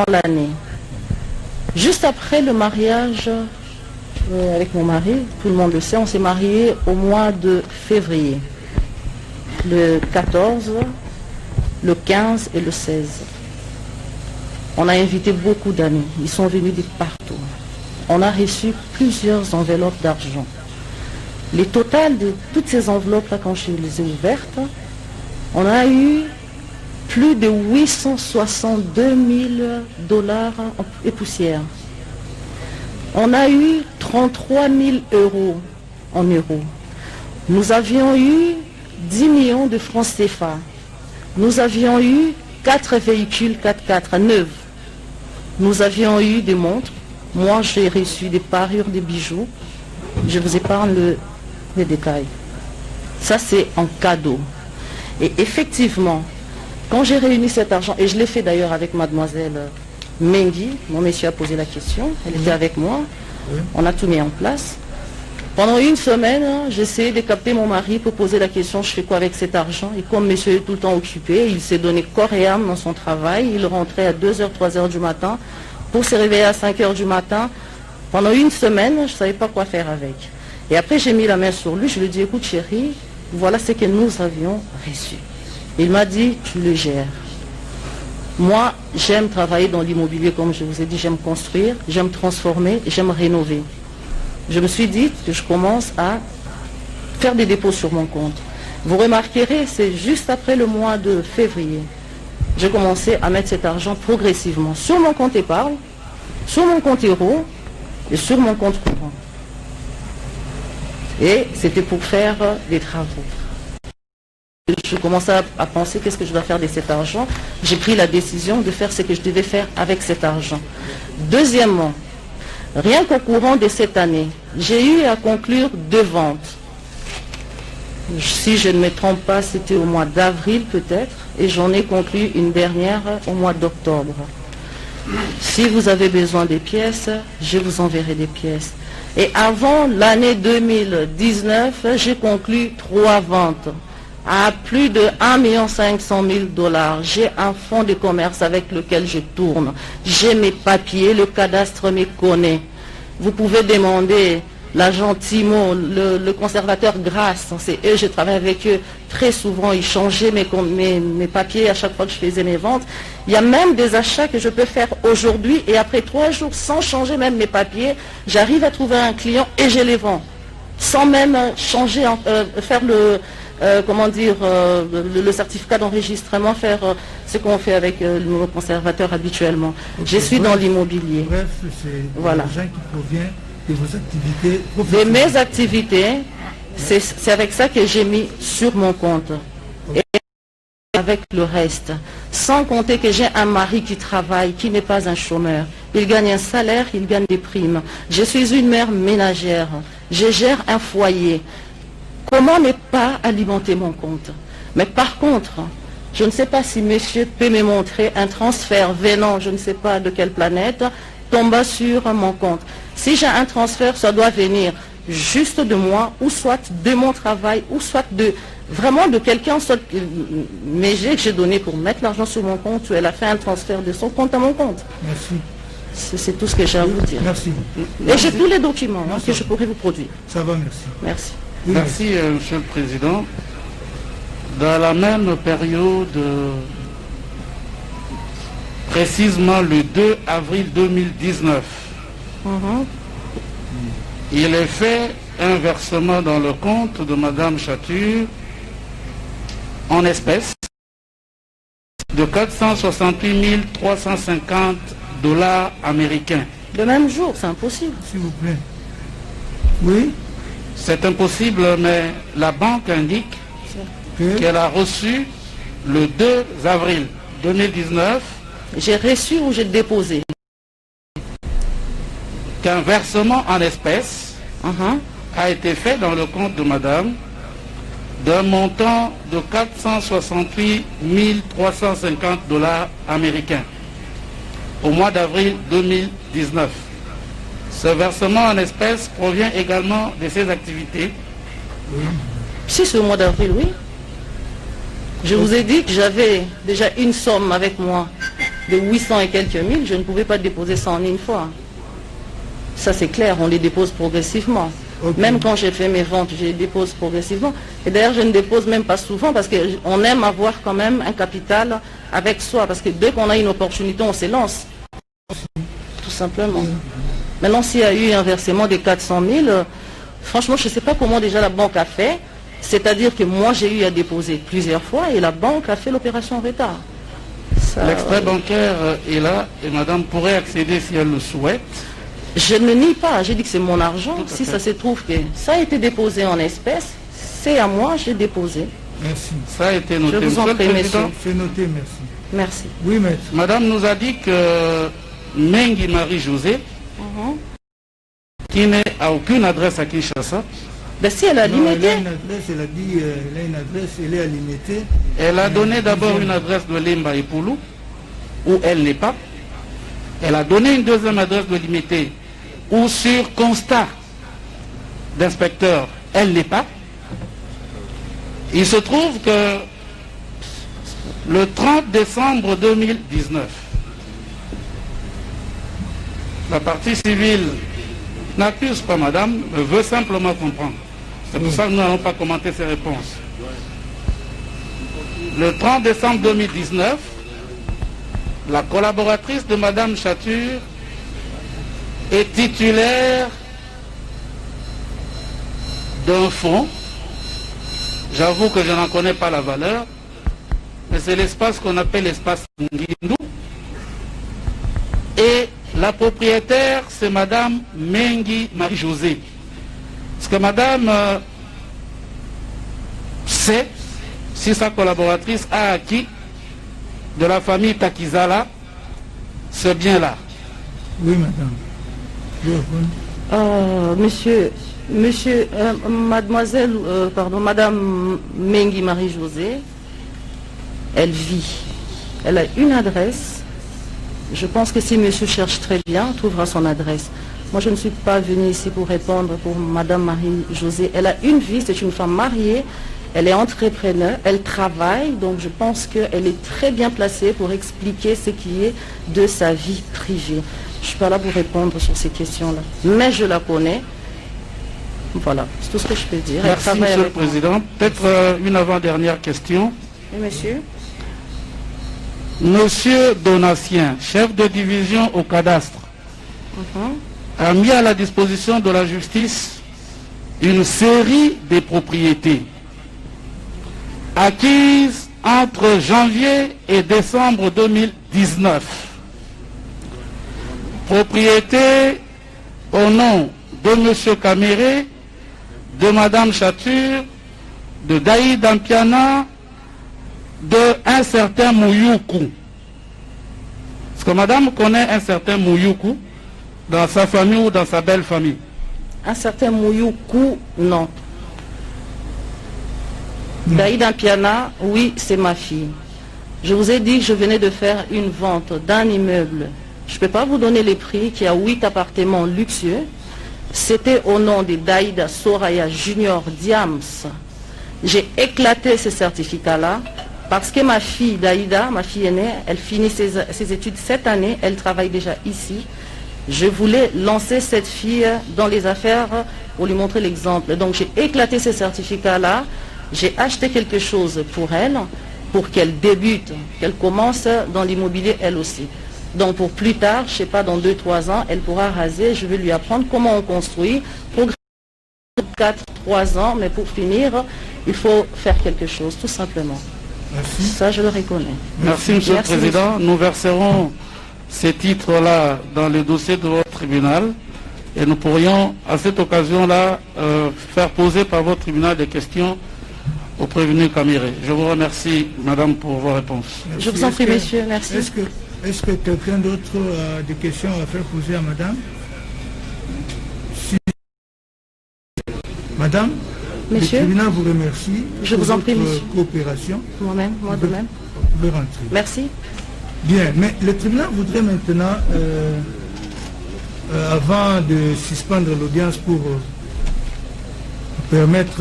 l'année. Juste après le mariage avec mon mari, tout le monde le sait, on s'est marié au mois de février. Le 14, le 15 et le 16. On a invité beaucoup d'amis. Ils sont venus de partout. On a reçu plusieurs enveloppes d'argent. Le total de toutes ces enveloppes-là, quand je les ai ouvertes, on a eu plus de 862 000 $ et poussière. On a eu 33 000 € en euros. Nous avions eu 10 millions de francs CFA. Nous avions eu 4 véhicules 4x4 neufs. Nous avions eu des montres. Moi, j'ai reçu des parures, des bijoux. Je vous épargne les détails. Ça, c'est en cadeau. Et effectivement, quand j'ai réuni cet argent, et je l'ai fait d'ailleurs avec mademoiselle Mengi, mon monsieur a posé la question, elle était avec moi, on a tout mis en place. Pendant une semaine, j'ai essayé de capter mon mari pour poser la question, je fais quoi avec cet argent? Et comme monsieur est tout le temps occupé, il s'est donné corps et âme dans son travail, il rentrait à 2h, 3h du matin, pour se réveiller à 5h du matin. Pendant une semaine, je ne savais pas quoi faire avec. Et après, j'ai mis la main sur lui, je lui ai dit, écoute chérie, voilà ce que nous avions reçu. Il m'a dit, tu le gères. Moi, j'aime travailler dans l'immobilier, comme je vous ai dit, j'aime construire, j'aime transformer, j'aime rénover. Je me suis dit que je commence à faire des dépôts sur mon compte. Vous remarquerez, c'est juste après le mois de février. J'ai commencé à mettre cet argent progressivement sur mon compte épargne, sur mon compte euro et sur mon compte courant. Et c'était pour faire des travaux. Je commençais à penser qu'est-ce que je dois faire de cet argent. J'ai pris la décision de faire ce que je devais faire avec cet argent. Deuxièmement, rien qu'au courant de cette année, j'ai eu à conclure 2 ventes. Si je ne me trompe pas, c'était au mois d'avril peut-être, et j'en ai conclu une dernière au mois d'octobre. Si vous avez besoin des pièces, je vous enverrai des pièces. Et avant l'année 2019, j'ai conclu 3 ventes à plus de 1 500 000 $. J'ai un fonds de commerce avec lequel je tourne. J'ai mes papiers, le cadastre me connaît. Vous pouvez demander l'agent Timo, le conservateur Grasse, c'est eux, je travaille avec eux très souvent, ils changeaient mes papiers à chaque fois que je faisais mes ventes. Il y a même des achats que je peux faire aujourd'hui et après 3 jours, sans changer même mes papiers, j'arrive à trouver un client et je les vends. Sans même changer, faire le certificat d'enregistrement, faire ce qu'on fait avec nos conservateurs habituellement. Okay, je suis dans l'immobilier. Bref, c'est l'argent qui provient de vos activités professionnelles. De mes activités, c'est avec ça que j'ai mis sur mon compte. Okay. Et avec le reste. Sans compter que j'ai un mari qui travaille, qui n'est pas un chômeur. Il gagne un salaire, il gagne des primes. Je suis une mère ménagère. Je gère un foyer. Comment ne pas alimenter mon compte? Mais par contre, je ne sais pas si monsieur peut me montrer un transfert venant, je ne sais pas de quelle planète, tomba sur mon compte. Si j'ai un transfert, ça doit venir juste de moi, ou soit de mon travail, ou soit vraiment de quelqu'un, soit mais que j'ai donné pour mettre l'argent sur mon compte, ou elle a fait un transfert de son compte à mon compte. Merci. C'est tout ce que j'ai à vous dire. Merci. Et j'ai tous les documents que je pourrais vous produire. Ça va, merci. Merci. Merci, Monsieur le Président. Dans la même période, précisément le 2 avril 2019, il est fait un versement dans le compte de Madame Chature en espèces de 468 350 $ américains. Le même jour, c'est impossible. S'il vous plaît. Oui. C'est impossible, mais la banque indique qu'elle a reçu le 2 avril 2019. J'ai reçu ou j'ai déposé? Qu'un versement en espèces a été fait dans le compte de madame d'un montant de 468 350 $ américains au mois d'avril 2019. Ce versement en espèces provient également de ses activités. Si c'est au mois d'avril, oui. Je vous ai dit que j'avais déjà une somme avec moi de 800 et quelques mille, je ne pouvais pas déposer ça en une fois. Ça c'est clair, on les dépose progressivement. Okay. Même quand j'ai fait mes ventes, je les dépose progressivement. Et d'ailleurs, je ne dépose même pas souvent parce qu'on aime avoir quand même un capital avec soi. Parce que dès qu'on a une opportunité, on s'élance. Tout simplement. Maintenant, s'il y a eu un versement de 400 000, franchement, je ne sais pas comment déjà la banque a fait. C'est-à-dire que moi, j'ai eu à déposer plusieurs fois et la banque a fait l'opération en retard. L'extrait bancaire est là et madame pourrait accéder si elle le souhaite. Je ne nie pas, j'ai dit que c'est mon argent. Si ça se trouve que ça a été déposé en espèces, c'est à moi, j'ai déposé. Merci. Ça a été noté. Je vous en prie, monsieur. C'est noté, merci. Merci. Oui, maître. Madame nous a dit que Mengi Marie-Josée, qui n'est à aucune adresse à Kinshasa. Ben si elle a limité. Elle a une adresse, elle a dit, elle a une adresse, elle est à limiter. Elle a donné d'abord une adresse de Lemba et Poulou, où elle n'est pas. Elle a donné une deuxième adresse de limité, où sur constat d'inspecteur, elle n'est pas. Il se trouve que le 30 décembre 2019, la partie civile n'accuse pas madame, mais veut simplement comprendre. C'est pour ça que nous n'allons pas commenter ses réponses. Le 30 décembre 2019, la collaboratrice de madame Chature est titulaire d'un fonds. J'avoue que je n'en connais pas la valeur, mais c'est l'espace qu'on appelle l'espace Ngindou. Et la propriétaire, c'est madame Mengi Marie-Josée. Parce que madame sait si sa collaboratrice a acquis de la famille Takizala ce bien-là. Oui, madame. Madame Mengi Marie-Josée, elle vit. Elle a une adresse. Je pense que si monsieur cherche très bien, il trouvera son adresse. Moi, je ne suis pas venue ici pour répondre pour madame Marie-Josée. Elle a une vie, c'est une femme mariée. Elle est entrepreneur, elle travaille, donc je pense qu'elle est très bien placée pour expliquer ce qui est de sa vie privée. Je ne suis pas là pour répondre sur ces questions-là, mais je la connais. Voilà, c'est tout ce que je peux dire. Merci, monsieur le président. Peut-être une avant-dernière question. Oui, monsieur. Monsieur Donatien, chef de division au cadastre, a mis à la disposition de la justice une série de propriétés acquises entre janvier et décembre 2019. Propriété au nom de M. Kamere, de Mme Chature, de Daïd Ampiana, de un certain Mouyoukou. Est-ce que Madame connaît un certain Mouyoukou dans sa famille ou dans sa belle famille? Un certain Mouyoukou, non. Daïd Ampiana, oui, c'est ma fille. Je vous ai dit que je venais de faire une vente d'un immeuble. Je ne peux pas vous donner les prix, qui a 8 appartements luxueux. C'était au nom de Daïda Soraya Junior Diams. J'ai éclaté ce certificat-là parce que ma fille Daïda, ma fille aînée, elle finit ses études cette année, elle travaille déjà ici. Je voulais lancer cette fille dans les affaires pour lui montrer l'exemple. Donc j'ai éclaté ce certificat-là. J'ai acheté quelque chose pour elle, pour qu'elle débute, qu'elle commence dans l'immobilier elle aussi. Donc pour plus tard, je ne sais pas, dans 2-3 ans, elle pourra raser, je vais lui apprendre comment on construit, pour 4-3 ans, mais pour finir, il faut faire quelque chose, tout simplement. Merci. Ça, je le reconnais. Merci, monsieur le président. Monsieur. Nous verserons ces titres-là dans le dossier de votre tribunal et nous pourrions, à cette occasion-là, faire poser par votre tribunal des questions au prévenu Kamere. Je vous remercie, madame, pour vos réponses. Merci. Je vous en prie, monsieur. Merci. Est-ce que quelqu'un d'autre a des questions à faire poser à madame? Si... Madame, monsieur, le tribunal vous remercie. Je vous en prie, monsieur. Coopération. Moi-même, moi de même. Vous pouvez rentrer. Merci. Bien, mais le tribunal voudrait maintenant, avant de suspendre l'audience pour permettre